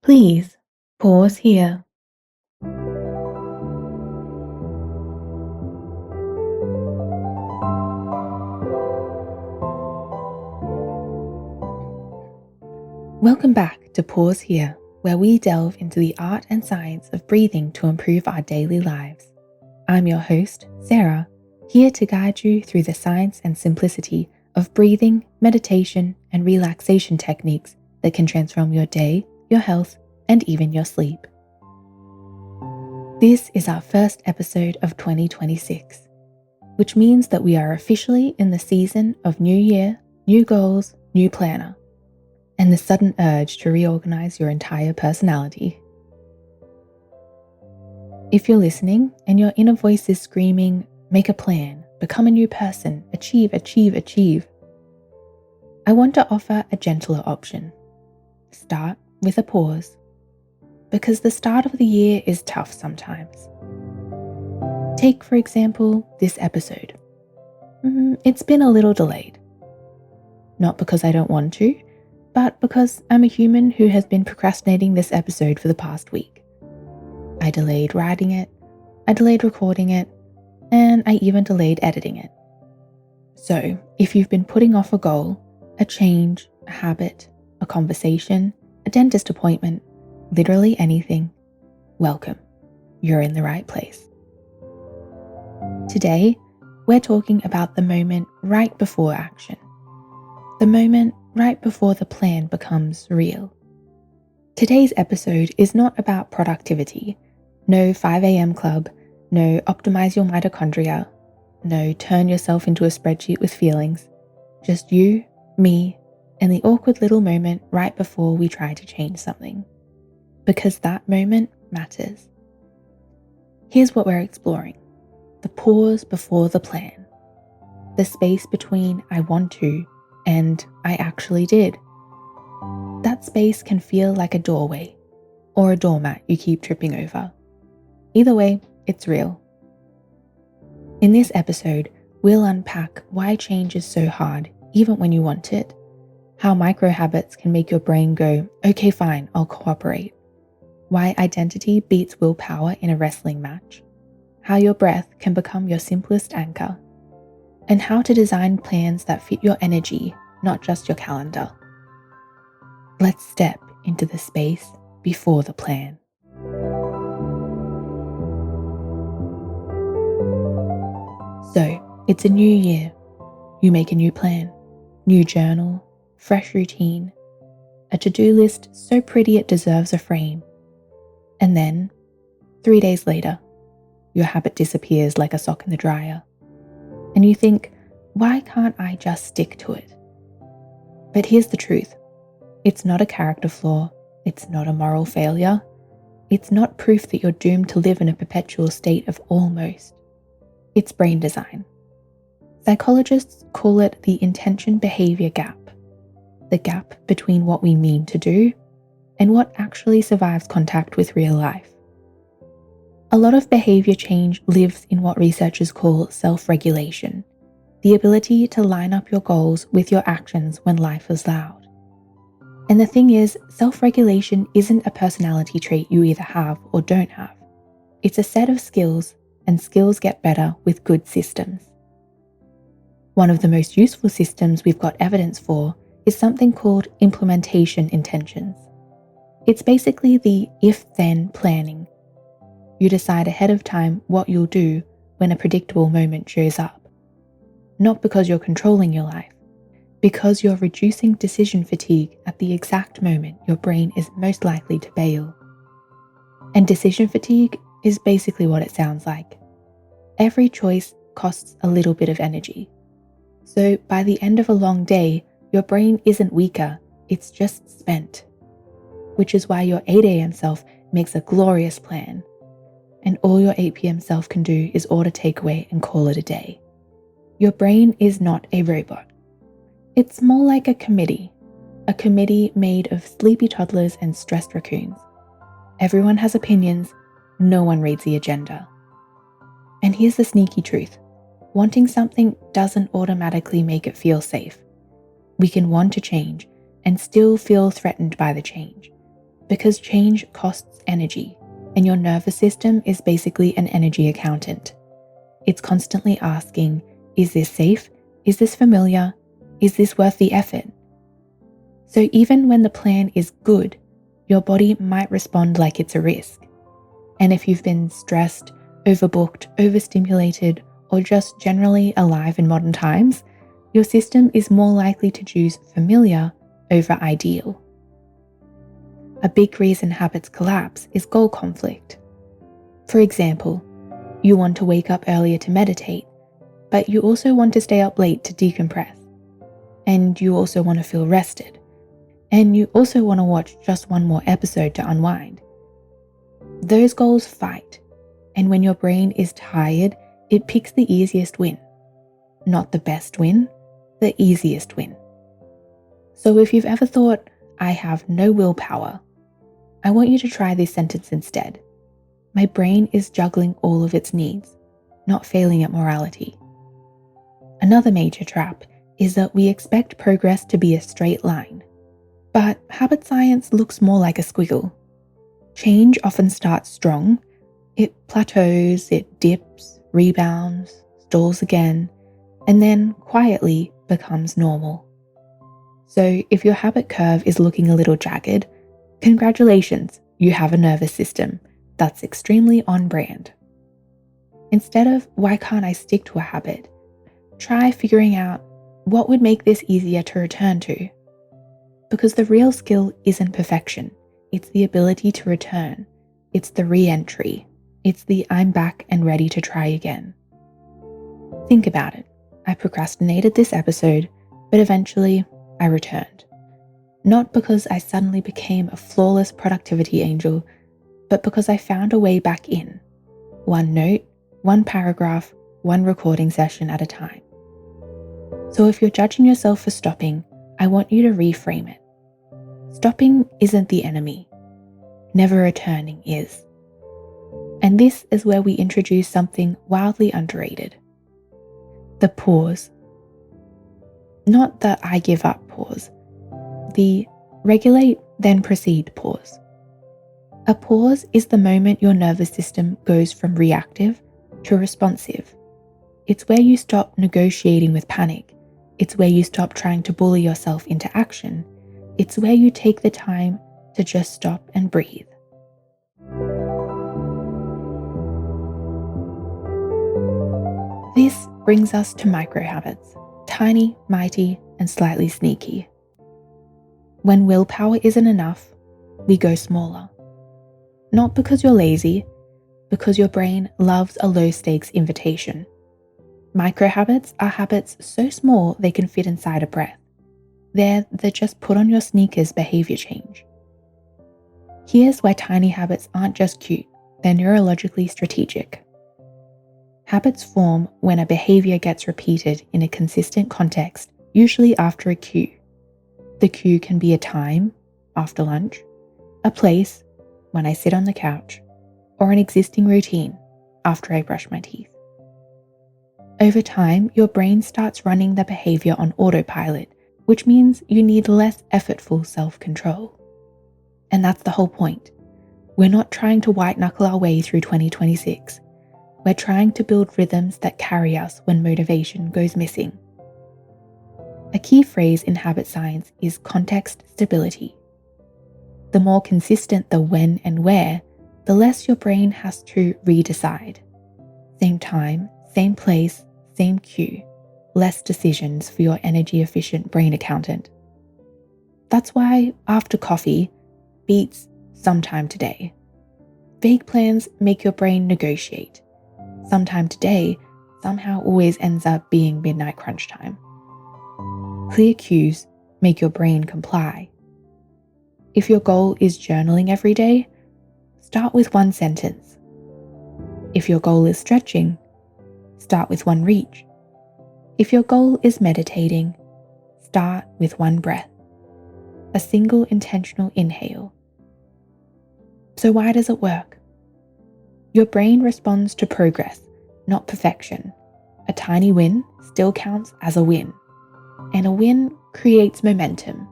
Please pause here. Welcome back to Pause Here, where we delve into the art and science of breathing to improve our daily lives. I'm your host, Sarah, here to guide you through the science and simplicity of breathing, meditation, and relaxation techniques that can transform your day, your health, and even your sleep. This is our first episode of 2026, which means that we are officially in the season of New Year, New Goals, New Planner, and the sudden urge to reorganize your entire personality. If you're listening and your inner voice is screaming, make a plan, become a new person, achieve, achieve, achieve, I want to offer a gentler option. Start with a pause, because the start of the year is tough sometimes. Take, for example, this episode. It's been a little delayed. Not because I don't want to, but because I'm a human who has been procrastinating this episode for the past week. I delayed writing it, I delayed recording it, and I even delayed editing it. So, if you've been putting off a goal, a change, a habit, a conversation, a dentist appointment, literally anything, welcome. You're in the right place. Today, we're talking about the moment right before action. The moment right before the plan becomes real. Today's episode is not about productivity. No 5 a.m. club, no optimize your mitochondria, no turn yourself into a spreadsheet with feelings. Just you, me, and the awkward little moment right before we try to change something. Because that moment matters. Here's what we're exploring. The pause before the plan. The space between I want to and I actually did. That space can feel like a doorway or a doormat you keep tripping over. Either way, it's real. In this episode, we'll unpack why change is so hard even when you want it, how micro habits can make your brain go, okay fine, I'll cooperate, why identity beats willpower in a wrestling match, how your breath can become your simplest anchor, and how to design plans that fit your energy, not just your calendar. Let's step into the space before the plan. So, it's a new year. You make a new plan, new journal, fresh routine, a to-do list so pretty it deserves a frame. And then, 3 days later, your habit disappears like a sock in the dryer. And you think, why can't I just stick to it? But here's the truth. It's not a character flaw. It's not a moral failure. It's not proof that you're doomed to live in a perpetual state of almost. It's brain design. Psychologists call it the Intention-Behaviour Gap. The gap between what we mean to do and what actually survives contact with real life. A lot of behavior change lives in what researchers call self-regulation, the ability to line up your goals with your actions when life is loud. And the thing is, self-regulation isn't a personality trait you either have or don't have. It's a set of skills, and skills get better with good systems. One of the most useful systems we've got evidence for is something called implementation intentions. It's basically the if-then planning. You decide ahead of time what you'll do when a predictable moment shows up. Not because you're controlling your life, because you're reducing decision fatigue at the exact moment your brain is most likely to bail. And decision fatigue is basically what it sounds like. Every choice costs a little bit of energy. So by the end of a long day, your brain isn't weaker, it's just spent. Which is why your 8 a.m. self makes a glorious plan. And all your 8 p.m. self can do is order takeaway and call it a day. Your brain is not a robot. It's more like a committee made of sleepy toddlers and stressed raccoons. Everyone has opinions, no one reads the agenda. And here's the sneaky truth. Wanting something doesn't automatically make it feel safe. We can want to change and still feel threatened by the change. Because change costs energy, and your nervous system is basically an energy accountant. It's constantly asking, is this safe? Is this familiar? Is this worth the effort? So even when the plan is good, your body might respond like it's a risk. And if you've been stressed, overbooked, overstimulated, or just generally alive in modern times, your system is more likely to choose familiar over ideal. A big reason habits collapse is goal conflict. For example, you want to wake up earlier to meditate, but you also want to stay up late to decompress. And you also want to feel rested. And you also want to watch just one more episode to unwind. Those goals fight, and when your brain is tired, it picks the easiest win. Not the best win, the easiest win. So if you've ever thought, I have no willpower, I want you to try this sentence instead. My brain is juggling all of its needs, not failing at morality. Another major trap is that we expect progress to be a straight line. But habit science looks more like a squiggle. Change often starts strong. It plateaus, it dips, rebounds, stalls again, and then quietly becomes normal. So if your habit curve is looking a little jagged, congratulations, you have a nervous system that's extremely on brand. Instead of why can't I stick to a habit, try figuring out what would make this easier to return to. Because the real skill isn't perfection, it's the ability to return. It's the re-entry. It's the I'm back and ready to try again. Think about it. I procrastinated this episode, but eventually I returned. Not because I suddenly became a flawless productivity angel, but because I found a way back in. One note, one paragraph, one recording session at a time. So if you're judging yourself for stopping, I want you to reframe it. Stopping isn't the enemy. Never returning is. And this is where we introduce something wildly underrated. The pause. Not the I give up pause. The regulate, then proceed pause. A pause is the moment your nervous system goes from reactive to responsive. It's where you stop negotiating with panic. It's where you stop trying to bully yourself into action. It's where you take the time to just stop and breathe. This brings us to micro habits, tiny, mighty, and slightly sneaky. When willpower isn't enough, we go smaller. Not because you're lazy, because your brain loves a low-stakes invitation. Micro habits are habits so small they can fit inside a breath. They're the just put on your sneakers behavior change. Here's why tiny habits aren't just cute, they're neurologically strategic. Habits form when a behavior gets repeated in a consistent context, usually after a cue. The cue can be a time, after lunch, a place, when I sit on the couch, or an existing routine, after I brush my teeth. Over time, your brain starts running the behavior on autopilot, which means you need less effortful self-control. And that's the whole point. We're not trying to white-knuckle our way through 2026. We're trying to build rhythms that carry us when motivation goes missing. A key phrase in habit science is context stability. The more consistent the when and where, the less your brain has to redecide. Same time, same place, same cue, less decisions for your energy-efficient brain accountant. That's why after coffee beats sometime today. Vague plans make your brain negotiate. Sometime today somehow always ends up being midnight crunch time. Clear cues make your brain comply. If your goal is journaling every day, start with one sentence. If your goal is stretching, start with one reach. If your goal is meditating, start with one breath. A single intentional inhale. So why does it work? Your brain responds to progress, not perfection. A tiny win still counts as a win. And a win creates momentum.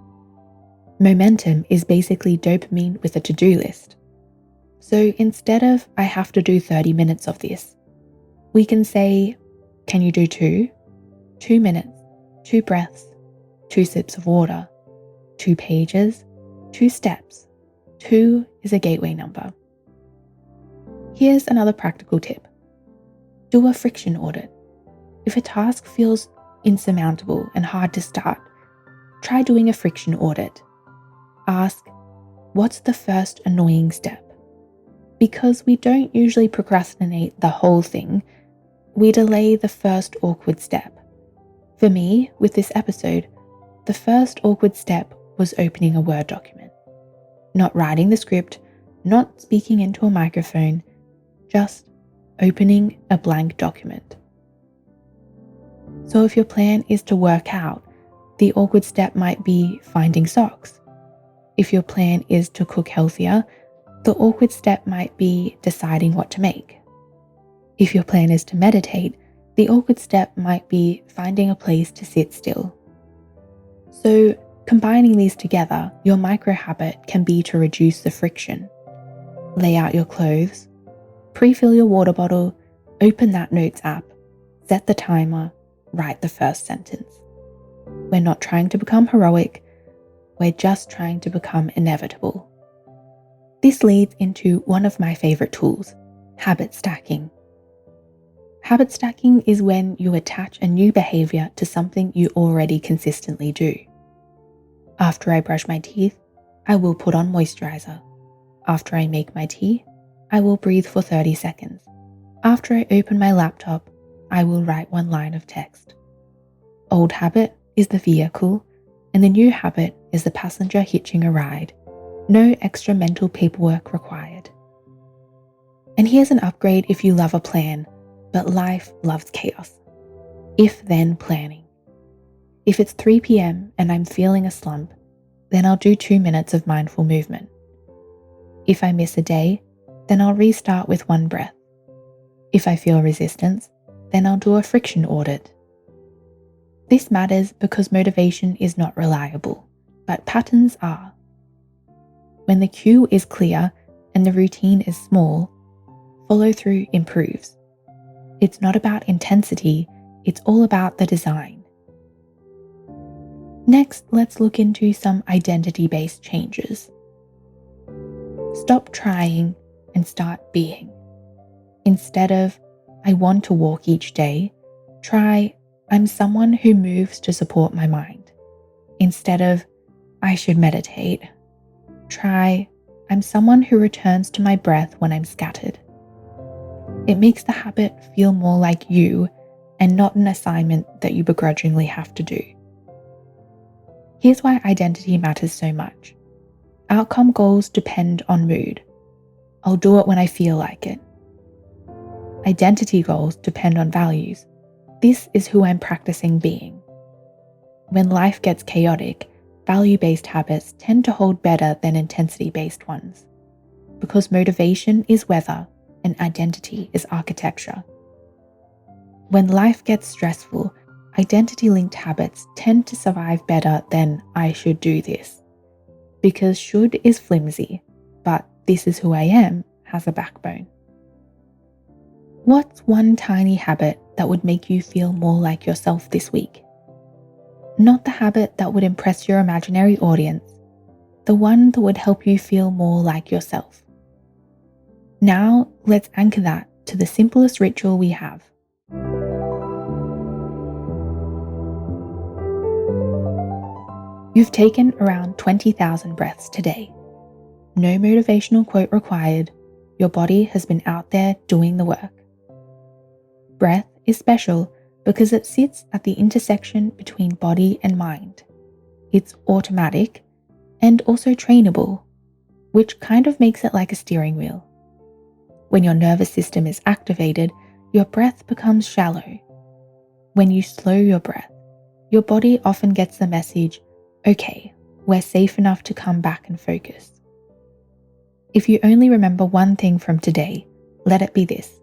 Momentum is basically dopamine with a to-do list. So instead of, I have to do 30 minutes of this, we can say, can you do 2? 2 minutes, 2 breaths, 2 sips of water, 2 pages, 2 steps. 2 is a gateway number. Here's another practical tip. Do a friction audit. If a task feels insurmountable and hard to start, try doing a friction audit. Ask, what's the first annoying step? Because we don't usually procrastinate the whole thing, we delay the first awkward step. For me, with this episode, the first awkward step was opening a Word document. Not writing the script, not speaking into a microphone, just opening a blank document. So if your plan is to work out, the awkward step might be finding socks. If your plan is to cook healthier, the awkward step might be deciding what to make. If your plan is to meditate, the awkward step might be finding a place to sit still. So, combining these together, your micro habit can be to reduce the friction. Lay out your clothes, pre-fill your water bottle, open that notes app, set the timer, write the first sentence. We're not trying to become heroic, we're just trying to become inevitable. This leads into one of my favorite tools, habit stacking. Habit stacking is when you attach a new behavior to something you already consistently do. After I brush my teeth, I will put on moisturizer. After I make my tea, I will breathe for 30 seconds. After I open my laptop, I will write 1 line of text. Old habit is the vehicle, and the new habit is the passenger hitching a ride. No extra mental paperwork required. And here's an upgrade if you love a plan, but life loves chaos. If-then planning. If it's 3 p.m. and I'm feeling a slump, then I'll do 2 minutes of mindful movement. If I miss a day, then I'll restart with 1 breath. If I feel resistance, then I'll do a friction audit. This matters because motivation is not reliable, but patterns are. When the cue is clear and the routine is small, follow-through improves. It's not about intensity, it's all about the design. Next, let's look into some identity-based changes. Stop trying and start being. Instead of, I want to walk each day, try, I'm someone who moves to support my mind. Instead of, I should meditate, try, I'm someone who returns to my breath when I'm scattered. It makes the habit feel more like you and not an assignment that you begrudgingly have to do. Here's why identity matters so much. Outcome goals depend on mood. I'll do it when I feel like it. Identity goals depend on values. This is who I'm practicing being. When life gets chaotic, value-based habits tend to hold better than intensity-based ones, because motivation is weather and identity is architecture. When life gets stressful, identity-linked habits tend to survive better than I should do this, because should is flimsy, but this is who I am has a backbone. What's one tiny habit that would make you feel more like yourself this week? Not the habit that would impress your imaginary audience, the one that would help you feel more like yourself. Now, let's anchor that to the simplest ritual we have. You've taken around 20,000 breaths today. No motivational quote required. Your body has been out there doing the work. Breath is special because it sits at the intersection between body and mind. It's automatic and also trainable, which kind of makes it like a steering wheel. When your nervous system is activated, your breath becomes shallow. When you slow your breath, your body often gets the message, okay, we're safe enough to come back and focus. If you only remember one thing from today, let it be this.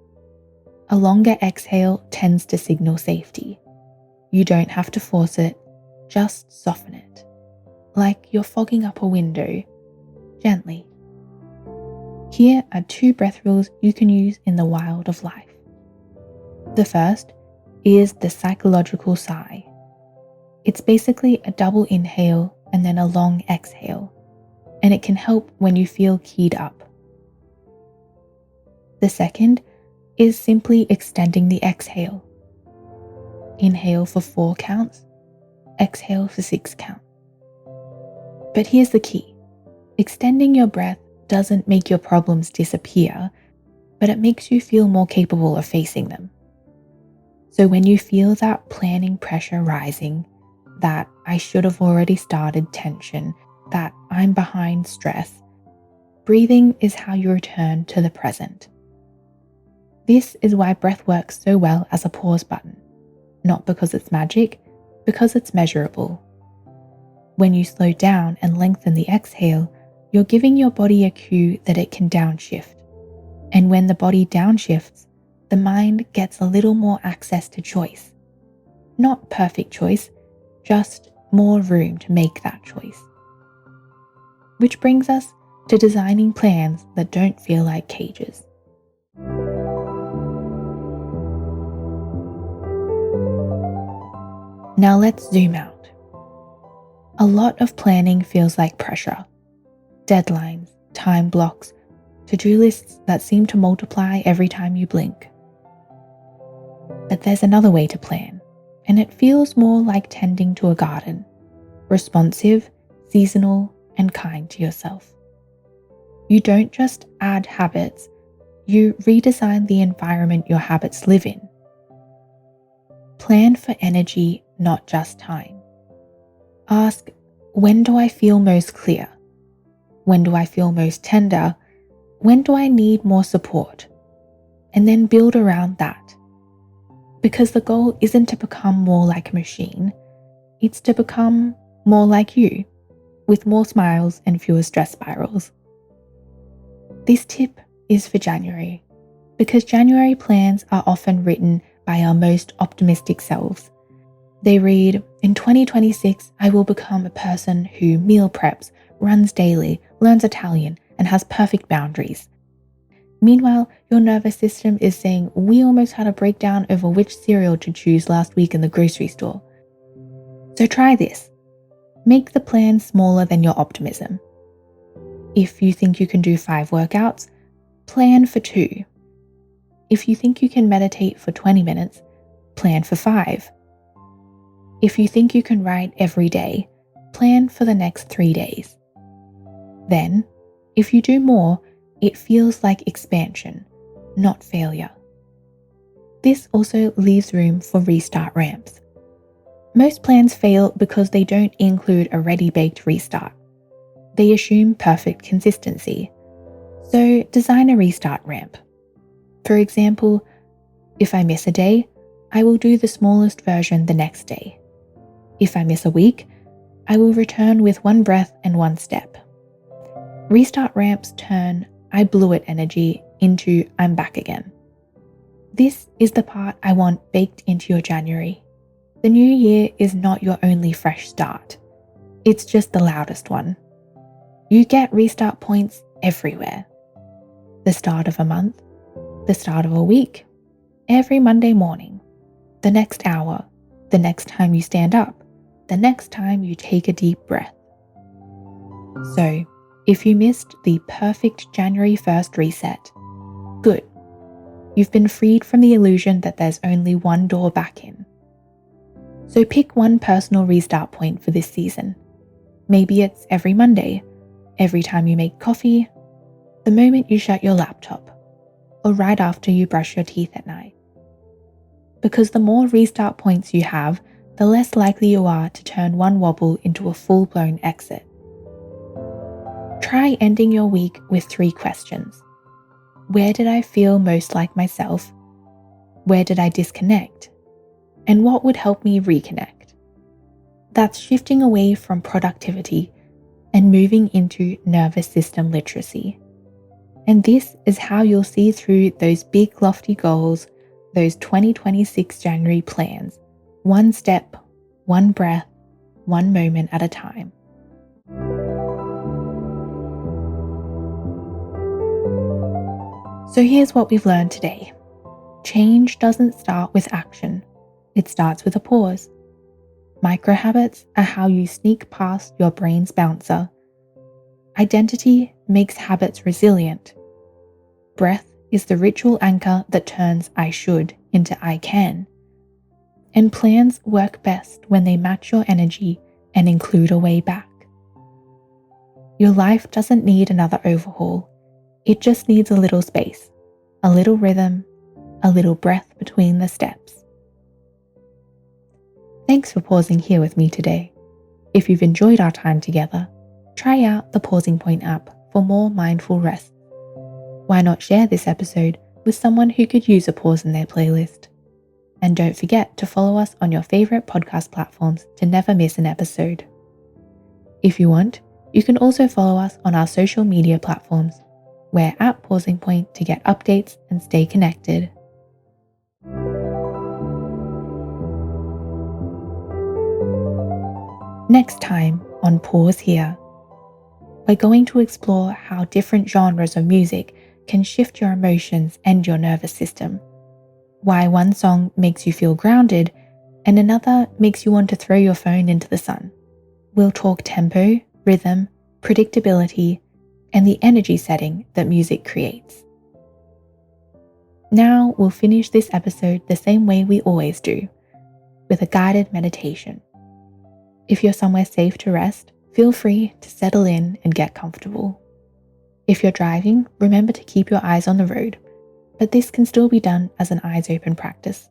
A longer exhale tends to signal safety. You don't have to force it, just soften it. like you're fogging up a window, gently. Here are 2 breath rules you can use in the wild of life. The first is the psychological sigh. It's basically a double inhale and then a long exhale, and it can help when you feel keyed up. The second is simply extending the exhale. Inhale for 4 counts, exhale for 6 counts. But here's the key. Extending your breath doesn't make your problems disappear, but it makes you feel more capable of facing them. So when you feel that planning pressure rising, that I should have already started tension, that I'm behind stress, breathing is how you return to the present. This is why breath works so well as a pause button, not because it's magic, because it's measurable. When you slow down and lengthen the exhale, you're giving your body a cue that it can downshift. And when the body downshifts, the mind gets a little more access to choice. Not perfect choice, just more room to make that choice. Which brings us to designing plans that don't feel like cages. Now let's zoom out. A lot of planning feels like pressure. Deadlines, time blocks, to-do lists that seem to multiply every time you blink. But there's another way to plan, and it feels more like tending to a garden, responsive, seasonal, and kind to yourself. You don't just add habits, you redesign the environment your habits live in. Plan for energy, not just time. Ask, when do I feel most clear? When do I feel most tender? When do I need more support? And then build around that. Because the goal isn't to become more like a machine, it's to become more like you, with more smiles and fewer stress spirals. This tip is for January, because January plans are often written by our most optimistic selves. They read, in 2026, I will become a person who meal preps, runs daily, learns Italian, and has perfect boundaries. Meanwhile, your nervous system is saying, we almost had a breakdown over which cereal to choose last week in the grocery store. So try this. Make the plan smaller than your optimism. If you think you can do 5 workouts, plan for 2. If you think you can meditate for 20 minutes, plan for 5. If you think you can write every day, plan for the next 3 days. Then, if you do more, it feels like expansion, not failure. This also leaves room for restart ramps. Most plans fail because they don't include a ready-baked restart. They assume perfect consistency. So design a restart ramp. For example, if I miss a day, I will do the smallest version the next day. If I miss a week, I will return with 1 breath and 1 step. Restart ramps turn I blew it energy into I'm back again. This is the part I want baked into your January. The new year is not your only fresh start. It's just the loudest one. You get restart points everywhere. The start of a month, the start of a week, every Monday morning, the next hour, the next time you stand up, the next time you take a deep breath. So, if you missed the perfect January 1st reset, good. You've been freed from the illusion that there's only one door back in. So pick one personal restart point for this season. Maybe it's every Monday, every time you make coffee, the moment you shut your laptop, or right after you brush your teeth at night. Because the more restart points you have, the less likely you are to turn one wobble into a full-blown exit. Try ending your week with 3 questions. Where did I feel most like myself? Where did I disconnect? And what would help me reconnect? That's shifting away from productivity and moving into nervous system literacy. And this is how you'll see through those big lofty goals, those 2026 January plans, 1 step, 1 breath, 1 moment at a time. So here's what we've learned today. Change doesn't start with action. It starts with a pause. Micro habits are how you sneak past your brain's bouncer. Identity makes habits resilient. Breath is the ritual anchor that turns I should into I can. And plans work best when they match your energy and include a way back. Your life doesn't need another overhaul. It just needs a little space, a little rhythm, a little breath between the steps. Thanks for pausing here with me today. If you've enjoyed our time together, try out the Pausing Point app for more mindful rest. Why not share this episode with someone who could use a pause in their playlist? And don't forget to follow us on your favorite podcast platforms to never miss an episode. If you want, you can also follow us on our social media platforms. We're at Pausing Point to get updates and stay connected. Next time on Pause Here, we're going to explore how different genres of music can shift your emotions and your nervous system. Why one song makes you feel grounded and another makes you want to throw your phone into the sun. We'll talk tempo, rhythm, predictability, and the energy setting that music creates. Now we'll finish this episode the same way we always do, with a guided meditation. If you're somewhere safe to rest, feel free to settle in and get comfortable. If you're driving, remember to keep your eyes on the road, but this can still be done as an eyes open practice.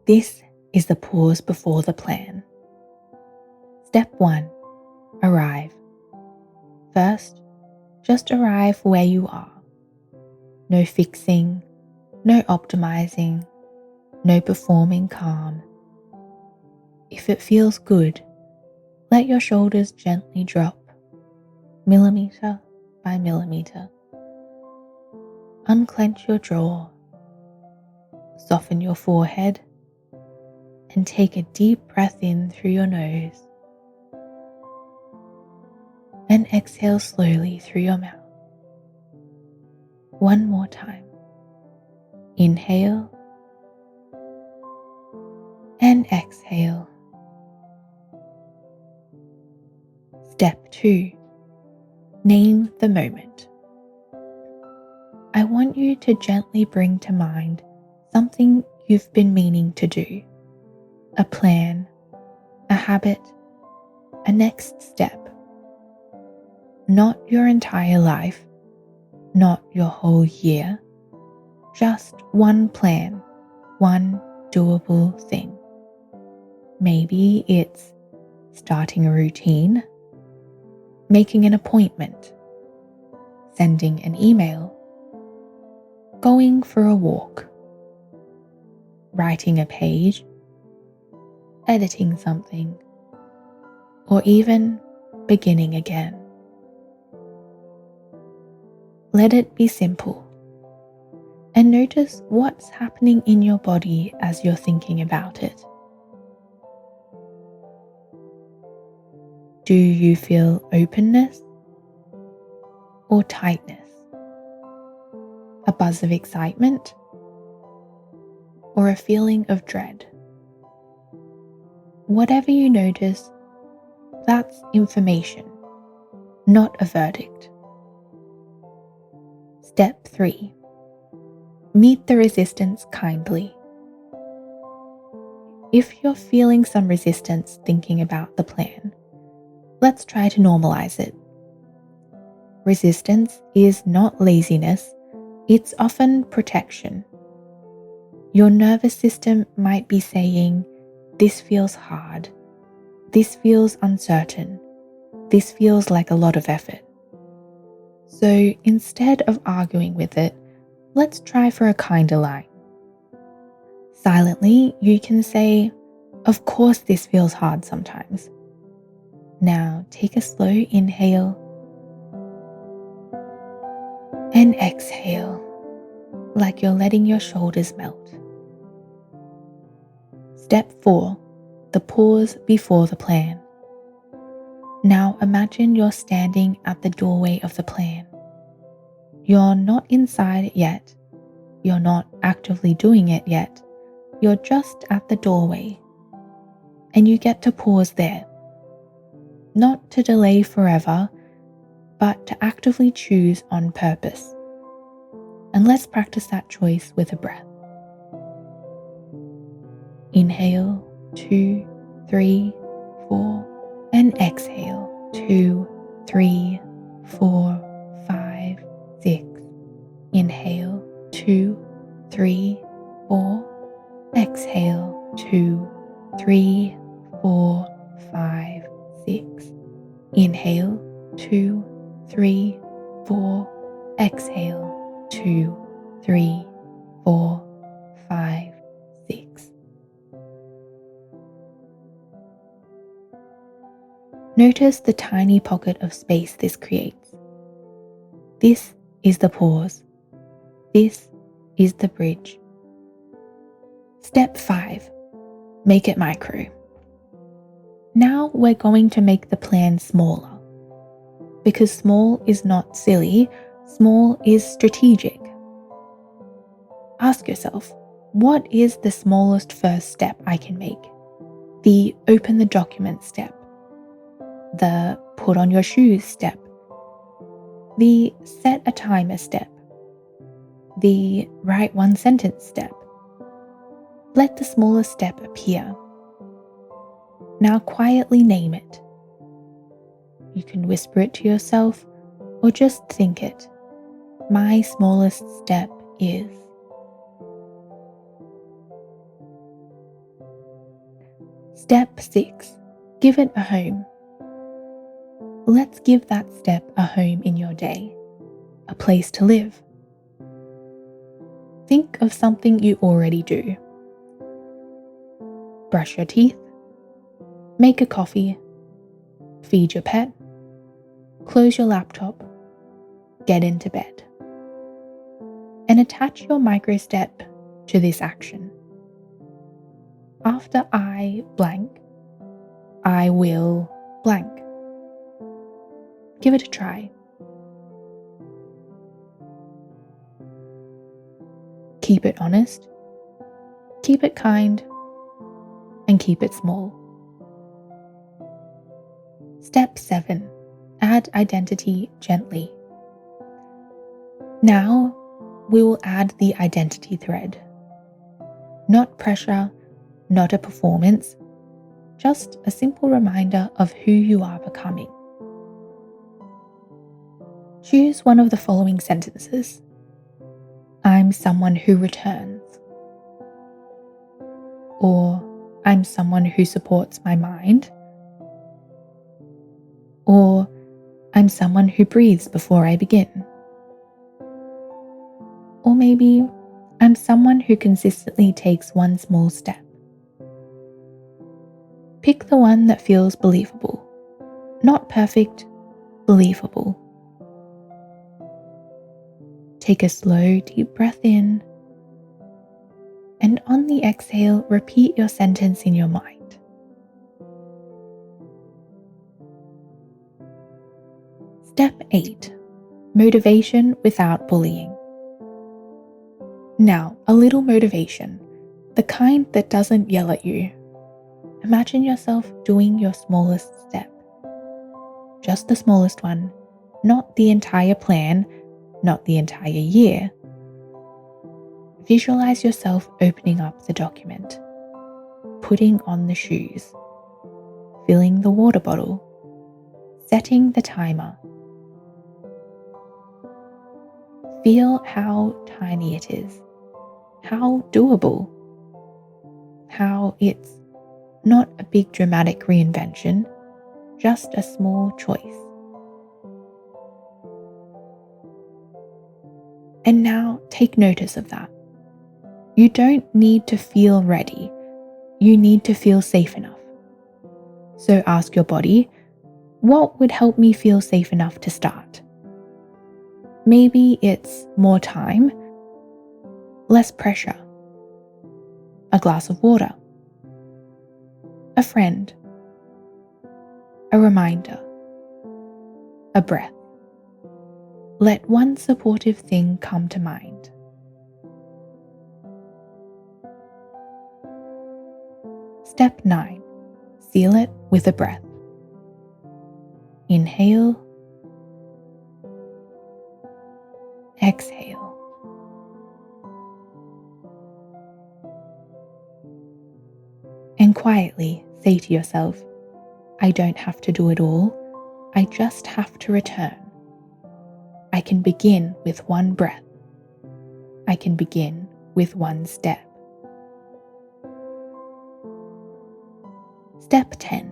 This is the pause before the plan. Step 1. Arrive. First, just arrive where you are. No fixing, no optimizing, no performing calm. If it feels good, let your shoulders gently drop, millimeter by millimeter. Unclench your jaw, soften your forehead, and take a deep breath in through your nose and exhale slowly through your mouth. One more time. Inhale and exhale. Step 2. Name the moment. I want you to gently bring to mind something you've been meaning to do. A plan, a habit, a next step. Not your entire life, not your whole year, just one plan, one doable thing. Maybe it's starting a routine, making an appointment, sending an email, going for a walk, writing a page, editing something, or even beginning again. Let it be simple, and notice what's happening in your body as you're thinking about it. Do you feel openness or tightness? A buzz of excitement or a feeling of dread? Whatever you notice, that's information, not a verdict. Step 3. Meet the resistance kindly. If you're feeling some resistance thinking about the plan, let's try to normalize it. Resistance is not laziness, it's often protection. Your nervous system might be saying, this feels hard, this feels uncertain, this feels like a lot of effort. So instead of arguing with it, let's try for a kinder line. Silently, you can say, of course this feels hard sometimes. Now take a slow inhale and exhale. like you're letting your shoulders melt. Step 4. The pause before the plan. Now imagine you're standing at the doorway of the plan. You're not inside it yet. You're not actively doing it yet. You're just at the doorway. And you get to pause there. Not to delay forever, but to actively choose on purpose. And let's practice that choice with a breath. Inhale, 2, 3, 4, and exhale, 2, 3, 4, 5, 6. Inhale, 2, 3, 4. Exhale, 2, 3, 4, 5, 6. Inhale, 2, 3, 4. Exhale, 2, 3, 4, 5, 6. Notice the tiny pocket of space this creates. This is the pause. This is the bridge. Step 5. Make it micro. Now we're going to make the plan smaller. Because small is not silly, small is strategic. Ask yourself, what is the smallest first step I can make? The open the document step. The put on your shoes step. The set a timer step. The write one sentence step. Let the smallest step appear. Now quietly name it. You can whisper it to yourself or just think it. My smallest step is. Step 6. Give it a home. Let's give that step a home in your day, a place to live. Think of something you already do. Brush your teeth, make a coffee, feed your pet, close your laptop, get into bed. And attach your micro step to this action. After I blank, I will blank. Give it a try. Keep it honest, keep it kind, and keep it small. Step 7. Add identity gently. Now, we will add the identity thread. Not pressure, not a performance, just a simple reminder of who you are becoming. Choose one of the following sentences. I'm someone who returns. Or I'm someone who supports my mind. Or I'm someone who breathes before I begin. Or maybe I'm someone who consistently takes one small step. Pick the one that feels believable. Not perfect, believable. Take a slow, deep breath in, and on the exhale, repeat your sentence in your mind. Step 8. Motivation without bullying. Now, a little motivation, the kind that doesn't yell at you. Imagine yourself doing your smallest step. Just the smallest one, not the entire plan, not the entire year. Visualize yourself opening up the document, putting on the shoes, filling the water bottle, setting the timer. Feel how tiny it is, how doable, how it's not a big dramatic reinvention, just a small choice. And now take notice of that. You don't need to feel ready. You need to feel safe enough. So ask your body, what would help me feel safe enough to start? Maybe it's more time. less pressure, a glass of water, a friend, a reminder, a breath. Let one supportive thing come to mind. Step 9. Seal it with a breath. Inhale, exhale. And quietly say to yourself, I don't have to do it all, I just have to return. I can begin with one breath. I can begin with one step. Step 10.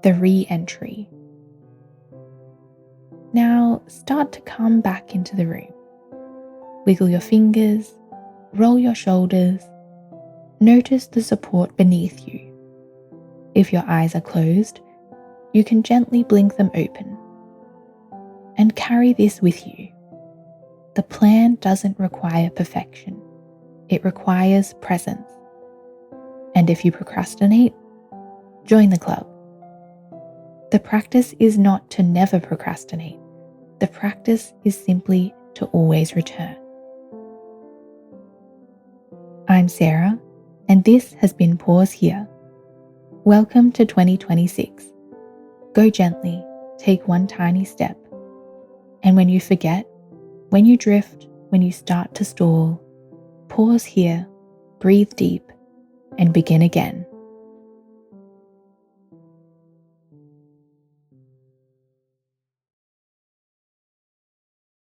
The re-entry. Now start to come back into the room. Wiggle your fingers, roll your shoulders, notice the support beneath you. If your eyes are closed, you can gently blink them open. And carry this with you. The plan doesn't require perfection. It requires presence. And if you procrastinate, join the club. The practice is not to never procrastinate. The practice is simply to always return. I'm Sarah, and this has been Pause Here. Welcome to 2026. Go gently, take one tiny step. And when you forget, when you drift, when you start to stall, pause here, breathe deep, and begin again.